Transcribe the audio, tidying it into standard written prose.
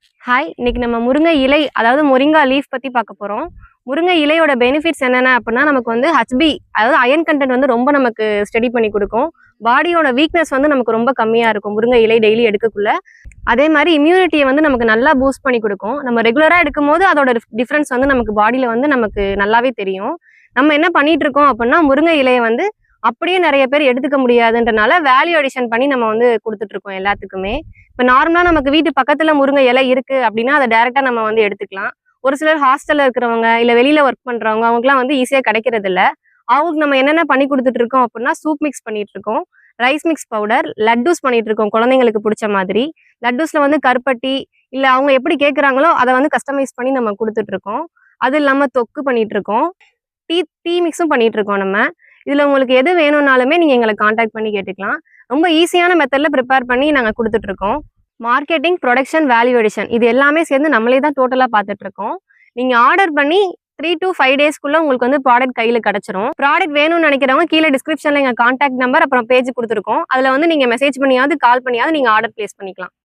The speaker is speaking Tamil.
ஹாய்! இன்னைக்கு நம்ம முருங்கை இலை, அதாவது மொரிங்கா லீஃப் பத்தி பார்க்க போறோம். முருங்கை இலையோட பெனிஃபிட்ஸ் என்னென்ன அப்டின்னா, நமக்கு வந்து ஹெச்பி அதாவது அயர்ன் கன்டென்ட் வந்து ரொம்ப நமக்கு ஸ்டடி பண்ணி குடுக்கும். பாடியோட வீக்னஸ் வந்து நமக்கு ரொம்ப கம்மியா இருக்கும். முருங்கை இலை டெய்லி எடுக்கக்குள்ள. அதே மாரி இம்யூனிட்டிய வந்து நமக்கு நல்லா பூஸ்ட் பண்ணி குடுக்கும். நம்ம ரெகுலரா எடுக்கும்போது அதோட டிஃபரன்ஸ் வந்து நமக்கு பாடியில வந்து நமக்கு நல்லாவே தெரியும். நம்ம என்ன பண்ணிட்டு இருக்கோம் அப்டின்னா, முருங்கை இலைய வந்து அப்படியே நெறைய பேர் எடுத்துக்க முடியாதுன்றனால, வேல்யூ அடிஷன் பண்ணி நம்ம வந்து குடுத்துட்டு இருக்கோம் எல்லாத்துக்குமே. இப்ப நார்மலா நமக்கு வீட்டு பக்கத்துல முருங்கை இலை இருக்கு அப்படின்னா, அத டைரக்ட்டா நம்ம வந்து எடுத்துக்கலாம். ஒரு சிலர் ஹாஸ்டல்ல இருக்கிறவங்க, இல்ல வெளியில ஒர்க் பண்றவங்க, அவங்களுக்குலாம் வந்து ஈஸியா கிடைக்கிறது இல்ல. அவங்களுக்கு நம்ம என்னென்ன பண்ணி குடுத்துட்டு இருக்கோம் அப்படின்னா, சூப் மிக்ஸ் பண்ணிட்டு இருக்கோம். ரைஸ் மிக்ஸ் பவுடர், லட்டூஸ் பண்ணிட்டு இருக்கோம் குழந்தைங்களுக்கு புடிச்ச மாதிரி. லட்டூஸ்ல வந்து கருப்பட்டி, இல்ல அவங்க எப்படி கேட்கறாங்களோ, அத வந்து கஸ்டமைஸ் பண்ணி நம்ம குடுத்துட்டு இருக்கோம். அது இல்லாம தொக்கு பண்ணிட்டு இருக்கோம். டீ டீ மிக்ஸும் பண்ணிட்டு இருக்கோம் நம்ம. இதுல உங்களுக்கு எது வேணும்னாலுமே நீங்க எங்கள கான்டாக்ட் பண்ணி கேட்டுக்கலாம். ரொம்ப ஈஸியான மெத்தட்ல ப்ரிப்பேர் பண்ணி நாங்க குடுத்துட்டு இருக்கோம். மார்க்கெட்டிங், புரொடக்ஷன், வேல்யூ அடிஷன் இது எல்லாமே சேர்ந்து நம்மளே தான் டோட்டலா பார்த்துட்டு இருக்கோம். நீங்க ஆர்டர் பண்ணி 3 to 5 டேஸ்க்குள்ள உங்களுக்கு வந்து ப்ராடக்ட் கையில கிடைச்சிரும். ப்ராடக்ட் வேணும்னு நினைக்கிறவங்க கீழ டிஸ்கிரிப்ஷன்ல எங்க கான்டாக்ட் நம்பர் அப்புறம் பேஜ் குடுத்துருக்கோம். அதுல வந்து நீங்க மெசேஜ் பண்ணியாவது, கால் பண்ணியாவது நீங்க ஆர்டர் பிளேஸ் பண்ணிக்கலாம்.